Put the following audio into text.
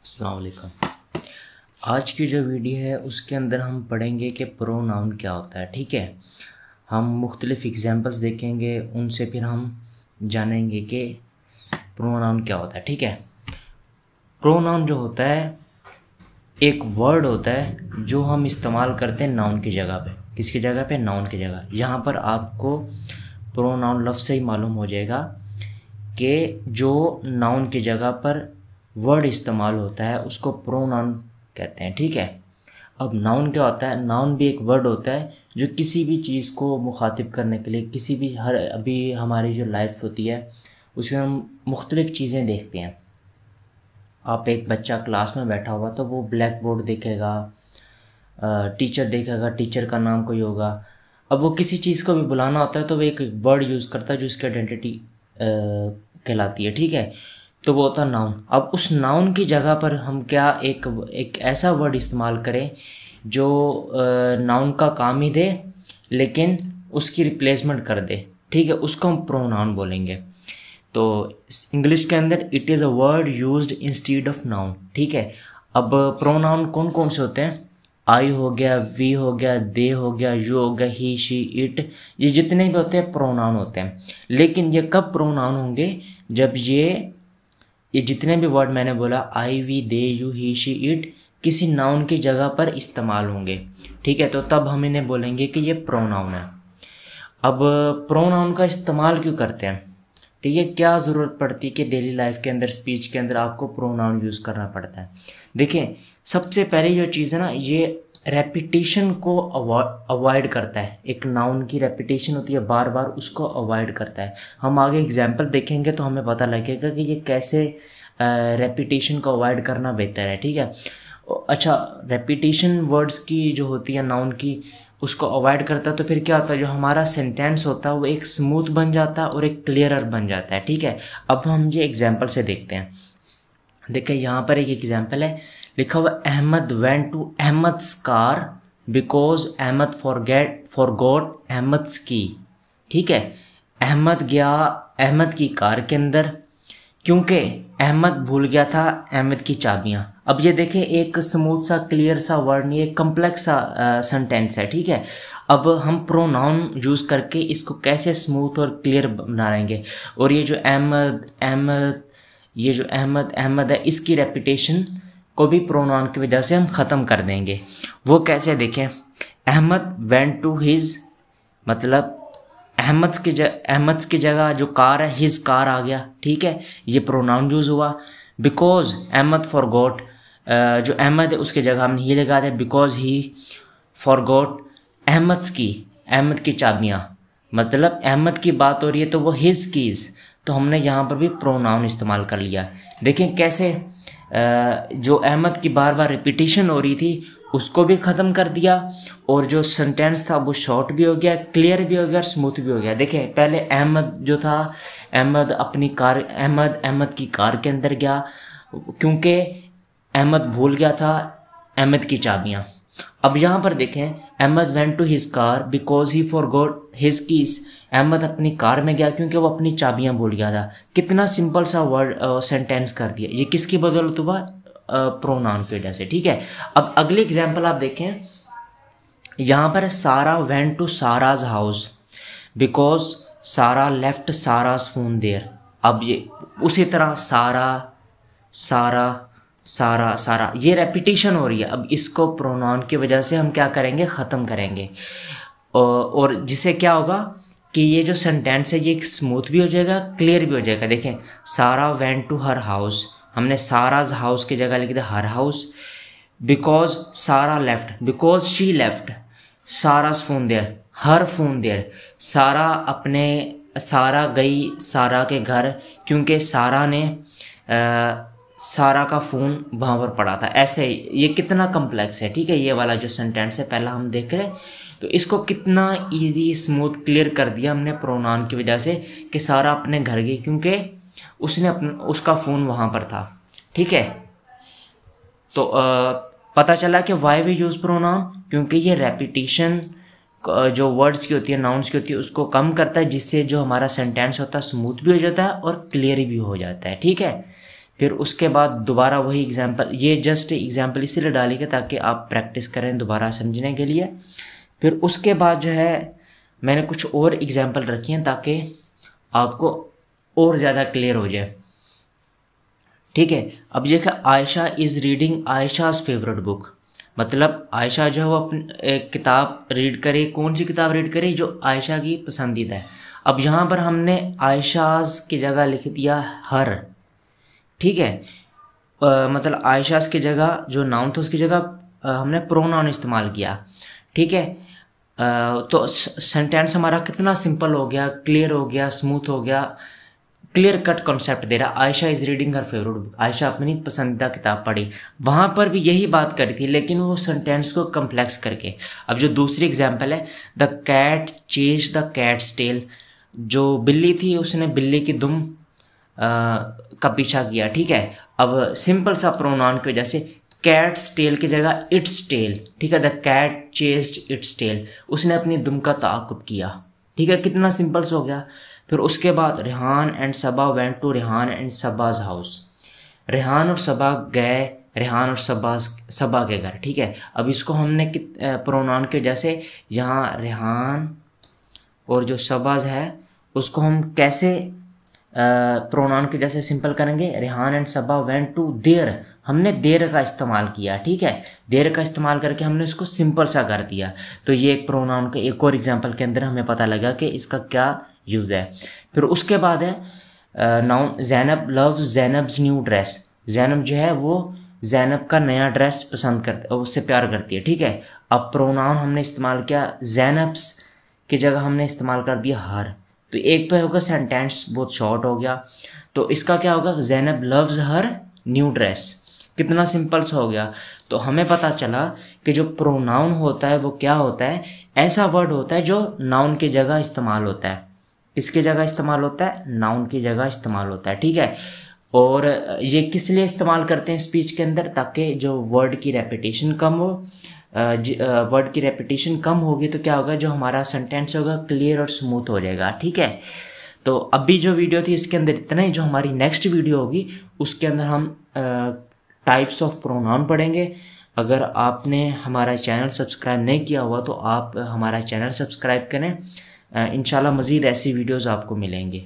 अस्सलाम वालेकुम। आज की जो वीडियो है उसके अंदर हम पढ़ेंगे कि प्रोनाउन क्या होता है। ठीक है, हम मुख्तलिफ़ एग्जांपल्स देखेंगे, उनसे फिर हम जानेंगे कि प्रोनाउन क्या होता है। ठीक है, प्रोनाउन जो होता है एक वर्ड होता है जो हम इस्तेमाल करते हैं नाउन की जगह पे। किसकी जगह पे? नाउन की जगह। यहाँ पर आपको प्रोनाउन लफ्ज़ से ही मालूम हो जाएगा कि जो नाउन की जगह पर वर्ड इस्तेमाल होता है उसको प्रोनाउन कहते हैं। ठीक है, अब नाउन क्या होता है? नाउन भी एक वर्ड होता है जो किसी भी चीज़ को मुखातिब करने के लिए, किसी भी अभी हमारी जो लाइफ होती है उसमें हम मुख्तलिफ़ चीज़ें देखते हैं। आप एक बच्चा क्लास में बैठा हुआ तो वो ब्लैक बोर्ड देखेगा, टीचर देखेगा, टीचर का नाम कोई होगा। अब वो किसी चीज़ को भी बुलाना होता है तो वो एक वर्ड यूज़ करता है जो उसकी आइडेंटिटी कहलाती है। ठीक है, तो वो होता है नाउन। अब उस नाउन की जगह पर हम क्या एक ऐसा वर्ड इस्तेमाल करें जो नाउन का काम ही दे लेकिन उसकी रिप्लेसमेंट कर दे। ठीक है, उसको हम प्रोनाउन बोलेंगे। तो इंग्लिश के अंदर it is a word used instead of noun. ठीक है, अब प्रोनाउन कौन कौन से होते हैं? आई हो गया, वी हो गया, दे हो गया, यू हो गया, ही, शी, इट, ये जितने भी होते हैं प्रोनाउन होते हैं। लेकिन ये कब प्रोनाउन होंगे? जब ये जितने भी वर्ड मैंने बोला, I, we, they, you, he, she, it, किसी नाउन की जगह पर इस्तेमाल होंगे। ठीक है, तो तब हम इन्हें बोलेंगे कि ये प्रोनाउन है। अब प्रोनाउन का इस्तेमाल क्यों करते हैं? ठीक है, क्या ज़रूरत पड़ती है कि डेली लाइफ के अंदर, स्पीच के अंदर आपको प्रोनाउन यूज़ करना पड़ता है? देखिए, सबसे पहले जो चीज़ है ना, ये रेपिटेशन को अवॉइड करता है। एक नाउन की रेपिटेशन होती है बार बार, उसको अवॉइड करता है। हम आगे एग्जांपल देखेंगे तो हमें पता लगेगा कि ये कैसे रेपिटेशन को अवॉइड करना बेहतर है। ठीक है, अच्छा, रेपिटेशन वर्ड्स की जो होती है नाउन की, उसको अवॉइड करता है तो फिर क्या होता है, जो हमारा सेंटेंस होता है वो एक स्मूथ बन जाता है और एक क्लियरर बन जाता है। ठीक है, अब हम ये एग्जांपल से देखते हैं। देखिए, यहाँ पर एक एग्जांपल है, लिखा हुआ Ahmed went to Ahmed's car because Ahmed forgot Ahmed's की। ठीक है, अहमद गया अहमद की कार के अंदर क्योंकि अहमद भूल गया था अहमद की चाबियां। अब ये देखें, एक स्मूथ सा क्लियर सा वर्ड नहीं, एक कम्प्लेक्स सा सेंटेंस है। ठीक है, अब हम प्रोनाउन यूज़ करके इसको कैसे स्मूथ और क्लियर बनाएंगे। और ये जो अहमद है, इसकी रेपिटेशन को भी प्रोनाउन की वजह से हम ख़त्म कर देंगे। वो कैसे? देखें, अहमद वेंट टू हिज, मतलब अहमद की जगह जो कार है हिज कार आ गया। ठीक है, ये प्रोनाउन यूज़ हुआ। बिकॉज अहमद फॉरगॉट, जो अहमद है उसकी जगह हमने ही लगा दिया, बिकॉज ही फॉरगॉट अहमद की चाबियाँ, मतलब अहमद की बात हो रही है तो वो हिज कीज़, तो हमने यहाँ पर भी प्रोनाउन इस्तेमाल कर लिया। देखें कैसे, जो अहमद की बार बार रिपीटिशन हो रही थी उसको भी ख़त्म कर दिया, और जो सेंटेंस था वो शॉर्ट भी हो गया, क्लियर भी हो गया, स्मूथ भी हो गया। देखें, पहले अहमद जो था, अहमद की कार के अंदर गया क्योंकि अहमद भूल गया था अहमद की चाबियाँ। अब यहाँ पर देखें, Ahmed went to his car because he forgot his keys, Ahmed अपनी कार में गया क्योंकि वो अपनी चाबियां भूल गया था। कितना सिंपल सा वर्ड सेंटेंस कर दिया। ये किसकी बदौलत हुआ? प्रोनाउन की वजह से। ठीक है, अब अगली एग्जांपल आप देखें, यहाँ पर सारा went to साराज house because Sara left Sara's phone there. अब ये उसी तरह सारा ये रेपिटेशन हो रही है। अब इसको प्रोनाउन की वजह से हम क्या करेंगे? ख़त्म करेंगे, और जिससे क्या होगा कि ये जो सेंटेंस है ये स्मूथ भी हो जाएगा, क्लियर भी हो जाएगा। देखें, सारा वेंट टू हर हाउस, हमने साराज हाउस की जगह लिख दिया her house. Because Sara left, because she left Sara's phone there, her phone there, Sara गई सारा के घर क्योंकि सारा ने सारा का फ़ोन वहाँ पर पड़ा था। ऐसे ये कितना कम्प्लेक्स है। ठीक है, ये वाला जो सेंटेंस है पहला हम देख रहे हैं, तो इसको कितना इजी स्मूथ क्लियर कर दिया हमने प्रोनाउन की वजह से कि सारा अपने घर गई क्योंकि उसने उसका फ़ोन वहाँ पर था। ठीक है, तो पता चला कि वाई वी यूज़ प्रोनाउन, क्योंकि ये रेपिटेशन जो वर्ड्स की होती है, नाउन्स की होती है, उसको कम करता है, जिससे जो हमारा सेंटेंस होता है स्मूथ भी हो जाता है और क्लियर भी हो जाता है। ठीक है, फिर उसके बाद दोबारा वही एग्जाम्पल, ये जस्ट एग्जाम्पल इसीलिए डालेंगे ताकि आप प्रैक्टिस करें दोबारा समझने के लिए। फिर उसके बाद जो है मैंने कुछ और एग्जाम्पल रखी हैं ताकि आपको और ज़्यादा क्लियर हो जाए, ठीक है। अब देखिए, Ayesha is reading Ayesha's favourite book, मतलब आयशा जो है वो अपनी एक किताब रीड करे। कौन सी किताब रीड करे? जो आयशा की पसंदीदा है। अब यहाँ पर हमने आयशाज़ की जगह लिख दिया हर, ठीक है। मतलब आयशाज़ की जगह जो नाउन था उसकी जगह हमने प्रोनाउन इस्तेमाल किया, ठीक है। तो सेंटेंस हमारा कितना सिंपल हो गया, क्लियर हो गया, स्मूथ हो गया, क्लियर कट कॉन्सेप्ट दे रहा। Ayesha is reading her favourite book, Ayesha अपनी पसंदीदा किताब पढ़ी। वहाँ पर भी यही बात करी थी, लेकिन वो सेंटेंस को कम्प्लेक्स करके। अब जो दूसरी एग्जांपल है, the cat chase the cat's tail, जो बिल्ली थी उसने बिल्ली की दुम का पीछा किया, ठीक है। अब सिंपल सा प्रोनाउन की वजह से कैट्स टेल की जगह इट्स टेल, ठीक है। The cat chased its tail, उसने अपनी दुम का ताक़ुब किया, ठीक है। कितना सिंपल हो गया। फिर उसके बाद Rehan and Saba went to Rehan and Saba's house, Rehan और सबा गए रेहान और सबा के घर, ठीक है। अब इसको हमने प्रोनाउन के जैसे यहाँ रेहान और जो सबाज है उसको हम कैसे प्रोनाउन के जैसे सिंपल करेंगे? Rehan and Saba went to there, हमने देर का इस्तेमाल किया, ठीक है। देर का इस्तेमाल करके हमने इसको सिंपल सा कर दिया। तो ये एक प्रोनाउन का एक और एग्जांपल के अंदर हमें पता लगा कि इसका क्या यूज़ है। फिर उसके बाद है noun Zainab loves Zainab's new dress, Zainab जो है वो ज़ैनब का नया ड्रेस पसंद करती है, उससे प्यार करती है, ठीक है। अब प्रोनाउन हमने इस्तेमाल किया ज़ैनब्स की जगह हमने इस्तेमाल कर दिया हर। तो एक तो होगा सेंटेंस बहुत शॉर्ट हो गया, तो इसका क्या होगा? Zainab loves her new dress, कितना सिंपल सा हो गया। तो हमें पता चला कि जो प्रोनाउन होता है वो क्या होता है? ऐसा वर्ड होता है जो नाउन की जगह इस्तेमाल होता है। किसकी जगह इस्तेमाल होता है? नाउन की जगह इस्तेमाल होता है, ठीक है। और ये किस लिए इस्तेमाल करते हैं स्पीच के अंदर? ताकि जो वर्ड की रेपिटेशन कम हो। वर्ड की रेपिटेशन कम होगी तो क्या होगा? जो हमारा सेंटेंस होगा क्लियर और स्मूथ हो जाएगा, ठीक है। तो अभी जो वीडियो थी इसके अंदर इतना ही। जो हमारी नेक्स्ट वीडियो होगी उसके अंदर हम टाइप्स ऑफ प्रोनाउन पढ़ेंगे। अगर आपने हमारा चैनल सब्सक्राइब नहीं किया हुआ तो आप हमारा चैनल सब्सक्राइब करें। इंशाल्लाह मज़ीद ऐसी वीडियोज़ आपको मिलेंगे।